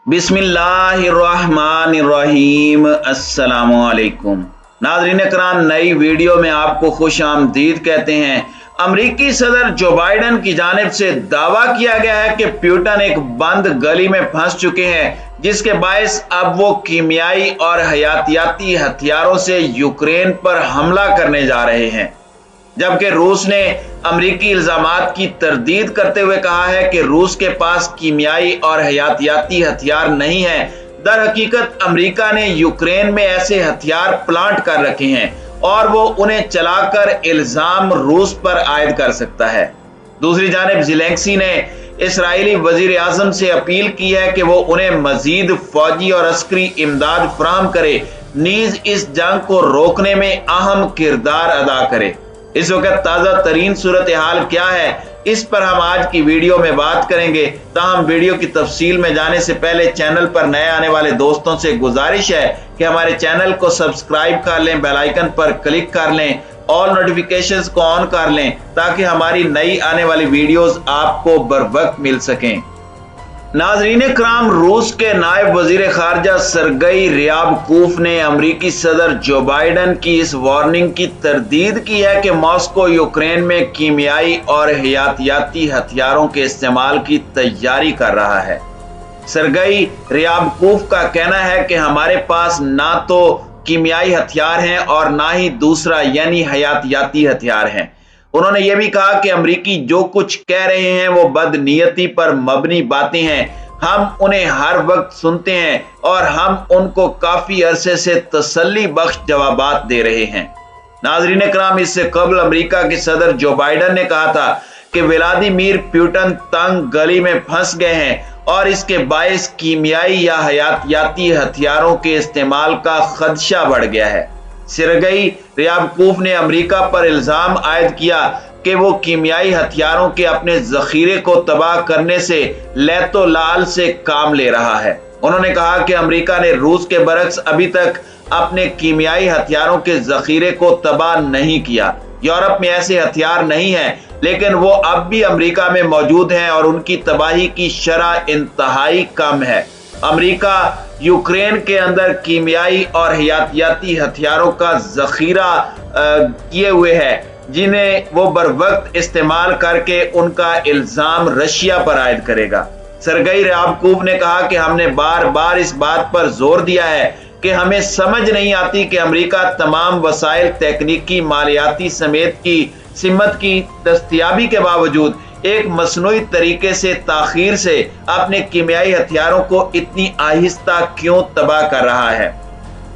बिस्मिल्लाहिर्रहमानिर्रहीम। अस्सलामुअलैकुम नाज़रीन कराम, नई वीडियो में आपको खुश आमदीद कहते हैं। अमरीकी सदर जो बाइडन की जानिब से दावा किया गया है कि प्यूटन एक बंद गली में फंस चुके हैं, जिसके बायस अब वो कीमियाई और हयातियाती हथियारों से यूक्रेन पर हमला करने जा रहे हैं। जबकि रूस ने अमरीकी इल्जामात की तरदीद करते हुए कहा है कि रूस के पास कीमियाई और हयातियाती हथियार नहीं है। दर हकीकत अमरीका ने यूक्रेन में ऐसे हथियार प्लांट कर रखे हैं और वो उन्हें चलाकर इल्जाम रूस पर आयद कर सकता है। दूसरी जानिब ज़ेलेंस्की ने इसराइली वजीर आज़म से अपील की है कि वो उन्हें मजीद फौजी और अस्करी इमदाद फराहम करे, नीज इस जंग को रोकने में अहम किरदार अदा करे। इस वक्त ताज़ा तरीन सूरत हाल क्या है, इस पर हम आज की वीडियो में बात करेंगे। ताहम वीडियो की तफसील में जाने से पहले चैनल पर नए आने वाले दोस्तों से गुजारिश है कि हमारे चैनल को सब्सक्राइब कर लें, बेल आइकन पर क्लिक कर लें, ऑल नोटिफिकेशंस को ऑन कर लें ताकि हमारी नई आने वाली वीडियोस आपको बर वक्त मिल सकें। नाज़रीन कराम, रूस के नायब वजीर खारजा सरगई रियाबकोफ ने अमरीकी सदर जो बाइडन की इस वार्निंग की तरदीद की है कि मॉस्को यूक्रेन में कीमियाई और हयातियाती हथियारों के इस्तेमाल की तैयारी कर रहा है। सरगई रियाबकोफ का कहना है कि हमारे पास ना तो कीमियाई हथियार हैं और ना ही दूसरा यानी हयातियाती हथियार हैं। उन्होंने ये भी कहा कि अमरीकी जो कुछ कह रहे हैं वो बदनीयती पर मबनी बातें हैं। हम उन्हें हर वक्त सुनते हैं और हम उनको काफी अरसे से तसल्ली बख्श जवाबात दे रहे हैं। नाज़रीन कराम, इससे कबल अमरीका के सदर जो बाइडन ने कहा था कि व्लादिमीर पुतिन तंग गली में फंस गए हैं और इसके बायस कीमियाई या हयातियाती हथियारों के इस्तेमाल का खदशा बढ़ गया है। सरगई रियाबकोफ ने अमरीका पर इल्जाम आयद किया कि वो कीमियाई हथियारों के अपने जखीरे को तबाह करने से लैतो लाल से काम ले रहा है। उन्होंने कहा कि अमरीका ने रूस के बरक्स अभी तक अपने कीमियाई हथियारों के जखीरे को तबाह नहीं किया। यूरोप में ऐसे हथियार नहीं है, लेकिन वो अब भी अमरीका में मौजूद हैं और उनकी तबाही की शरह इंतहाई कम है। अमरीका यूक्रेन के अंदर कीमियाई और हयातियाती हथियारों का जखीरा किए हुए है, जिन्हें वो बर वक्त इस्तेमाल करके उनका इल्जाम रशिया पर आयद करेगा। सरगई रियाबकोफ ने कहा कि हमने बार बार इस बात पर जोर दिया है कि हमें समझ नहीं आती कि अमरीका तमाम वसाइल, तकनीकी, मालियाती समेत की सिमत की दस्तयाबी के बावजूद एक मसनूई तरीके से ताखीर से अपने कीमियाई हथियारों को इतनी आहिस्ता क्यों तबाह कर रहा है।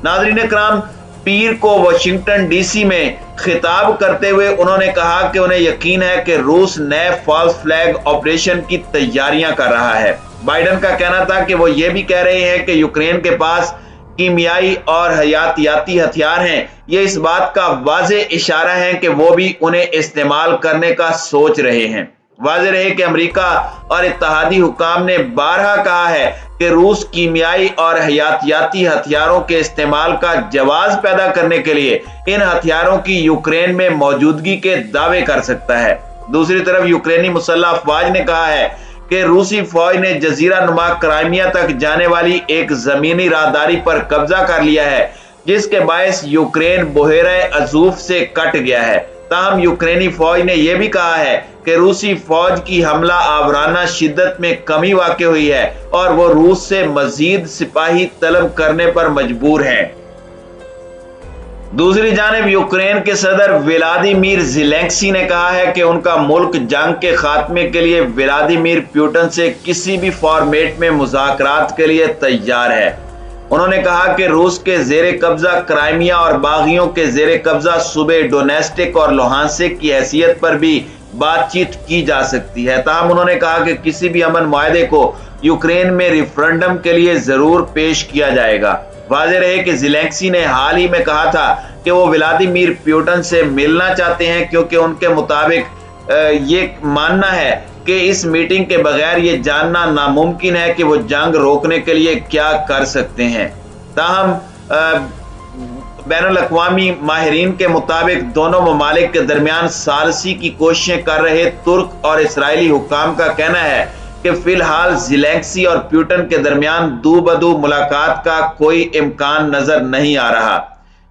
नाज़रीन कराम, पीर को वाशिंगटन डीसी में खिताब करते हुए उन्होंने कहा कि उन्हें यकीन है कि रूस नए फॉल्स फ्लैग ऑपरेशन की तैयारियां कर रहा है। बाइडन का कहना था कि वो ये भी कह रहे हैं कि यूक्रेन के पास कीमियाई और हयातियाती हथियार हैं। ये इस बात का वाज़े इशारा है कि वो भी उन्हें इस्तेमाल करने का सोच रहे हैं। वाज़े रहे कि अमरीका और इत्तहादी हुकाम ने बारहा कहा है कि रूस कीमियाई और हयातियाती हथियारों के इस्तेमाल का जवाज पैदा करने के लिए इन हथियारों की यूक्रेन में मौजूदगी के दावे कर सकता है। दूसरी तरफ यूक्रेनी मुसल्लह अफवाज ने कहा है कि रूसी फौज ने जजीरा नुमा क्राइमिया तक जाने वाली एक जमीनी राहदारी पर कब्जा कर लिया है, जिसके बायस यूक्रेन बहेरे अजूफ से कट गया है। ताहम यूक्रेनी फौज ने यह भी कहा है कि रूसी फौज की हमला आवराना शिद्दत में कमी वाक़ हुई है और वो रूस से मजीद सिपाही तलब करने पर मजबूर हैं। दूसरी जानिब यूक्रेन के सदर व्लादिमीर ज़ेलेंस्की ने कहा है कि उनका मुल्क जंग के खात्मे के लिए व्लादिमीर पुतिन से किसी भी फॉर्मेट में मुज़ाकरात के लिए तैयार है। उन्होंने कहा कि रूस के जेरे कब्जा क्राइमिया और बागियों के जेरे कब्जा सूबे डोनेस्टिक और लुहांसिक की हैसियत पर भी बातचीत की जा सकती है। ताहम उन्होंने कहा कि किसी भी अमन मुआहदे को यूक्रेन में रेफरेंडम के लिए जरूर पेश किया जाएगा। वाज़ेह रहे कि ज़ेलेंस्की ने हाल ही में कहा था कि वो व्लादिमीर पुतिन से मिलना चाहते हैं, क्योंकि उनके मुताबिक ये मानना है कि इस मीटिंग के बगैर ये जानना नामुमकिन है कि वो जंग रोकने के लिए क्या कर सकते हैं। ताहम बैनुल-अक़वामी माहिरीन के मुताबिक दोनों ममालिक के दरमियान सालसी की कोशिशें कर रहे तुर्क और इसराइली हुक्काम का कहना है कि फिलहाल ज़ेलेंस्की और पुतिन के दरमियान दू बदू मुलाकात का कोई इम्कान नजर नहीं आ रहा।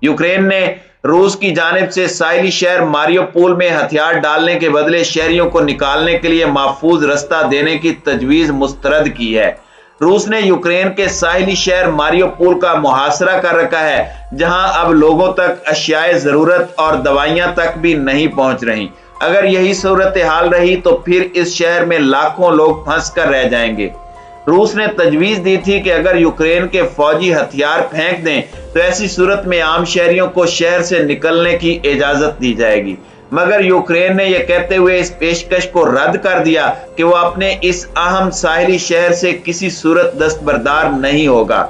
यूक्रेन ने रूस की जानिब से साहिली शहर मारियोपोल में हथियार डालने के बदले शहरियों को निकालने के लिए महफूज रास्ता देने की तजवीज मुस्तरद की है। रूस ने यूक्रेन के साहिली शहर मारियोपोल का मुहासरा कर रखा है, जहां अब लोगों तक अशियाए जरूरत और दवाइयां तक भी नहीं पहुंच रही। अगर यही सूरत हाल रही तो फिर इस शहर में लाखों लोग फंस कर रह जाएंगे। रूस ने तजवीज दी थी कि अगर यूक्रेन के फौजी हथियार फेंक दें तो ऐसी सूरत में आम शहरियों को शहर से निकलने की इजाजत दी जाएगी, मगर यूक्रेन ने यह कहते हुए इस पेशकश को रद्द कर दिया कि वो अपने इस अहम साहिली शहर से किसी सूरत दस्तबरदार नहीं होगा।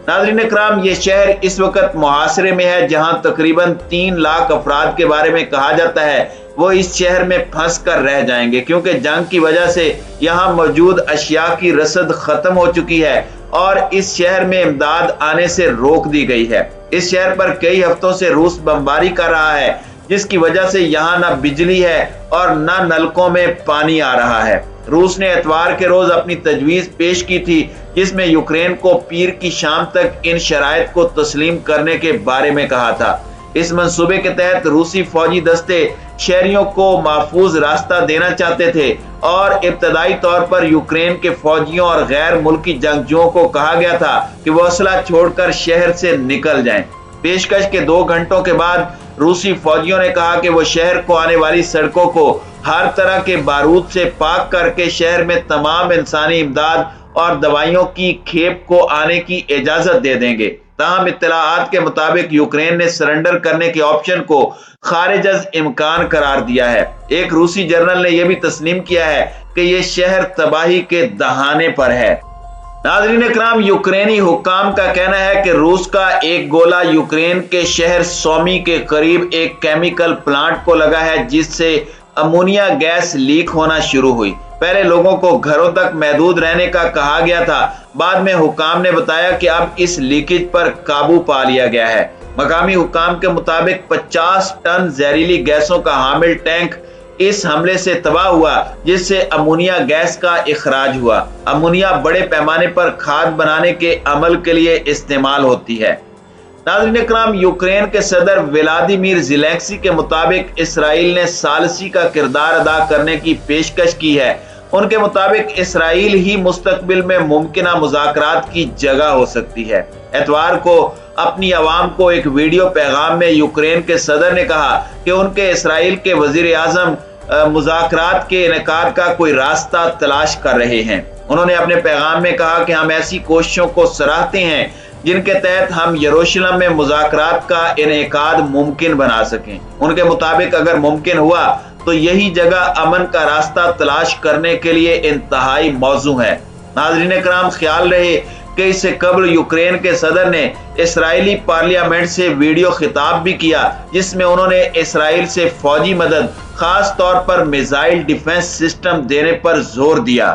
नाज़रीन इकराम, ये शहर इस वक्त मुहासरे में है, जहां तकरीबन 3 लाख अफराद के बारे में कहा जाता है वो इस शहर में फंस कर रह जाएंगे, क्योंकि जंग की वजह से यहाँ मौजूद अशिया की रसद खत्म हो चुकी है और इस शहर में इमदाद आने से रोक दी गई है। इस शहर पर कई हफ्तों से रूस बमबारी कर रहा है, जिसकी वजह से यहाँ न बिजली है और न नलकों में पानी आ रहा है। रूस ने इतवार के रोज अपनी तजवीज पेश की थी, जिसमें यूक्रेन को पीर की शाम तक इन शराइत को तस्लीम करने के बारे में कहा था। इस मंसूबे के तहत रूसी फौजी दस्ते शहरियों को महफूज रास्ता देना चाहते थे और इब्तदाई तौर पर यूक्रेन के फौजियों और गैर मुल्की जंगजुओं को कहा गया था कि वो असला छोड़कर शहर से निकल जाएं। पेशकश के 2 घंटों के बाद रूसी फौजियों ने कहा कि वो शहर को आने वाली सड़कों को हर तरह के बारूद से पाक करके शहर में तमाम इंसानी इमदाद और दवाइयों की खेप को आने की इजाजत दे देंगे। ताहम इत्तलाआत के मुताबिक यूक्रेन ने सरेंडर करने के ऑप्शन को खारिज अज इम्कान करार दिया है। एक रूसी जर्नल ने यह भी तस्लीम किया है कि यह शहर तबाही के दहाने पर है। नाज़रीन इकराम, यूक्रेनी हुक्काम का कहना है कि रूस का एक गोला यूक्रेन के शहर सोमी के करीब एक केमिकल प्लांट को लगा है, जिससे अमोनिया गैस लीक होना शुरू हुई। पहले लोगों को घरों तक महदूद रहने का कहा गया था, बाद में हुक्काम ने बताया कि अब इस लीकेज पर काबू पा लिया गया है। मकामी हुक्काम के मुताबिक 50 टन जहरीली गैसों का हामिल टैंक इस हमले से तबाह हुआ, जिससे अमोनिया गैस का इखराज हुआ। अमोनिया बड़े पैमाने पर खाद बनाने के अमल के लिए इस्तेमाल होती है। नाज़रीन इकराम, यूक्रेन के सदर व्लादिमीर ज़ेलेंस्की के मुताबिक इसराइल ने सालसी का किरदार अदा करने की पेशकश की है। उनके मुताबिक इसराइल ही मुस्तकबिल में मुमकिना मुज़ाकरात की जगह हो सकती है। एतवार को अपनी आवाम को एक वीडियो पैगाम में यूक्रेन के सदर ने कहा कि उनके इसराइल के वजीर आज़म मुज़ाकरात के इनेकाद का कोई रास्ता तलाश कर रहे हैं। उन्होंने अपने पैगाम में कहा कि हम ऐसी कोशिशों को सराहते हैं जिनके तहत हम यरूशलेम में मुज़ाकरात का इनेकाद मुमकिन बना सकें। उनके मुताबिक अगर मुमकिन हुआ तो यही जगह अमन का रास्ता तलाश करने के लिए इंतहाई मौजू है। नाज़रीन इकराम, ख्याल रहे कि इससे कबल यूक्रेन के सदर ने इसराइली पार्लियामेंट से वीडियो खिताब भी किया, जिसमें उन्होंने इसराइल से फौजी मदद, खास तौर पर मिसाइल डिफेंस सिस्टम देने पर जोर दिया।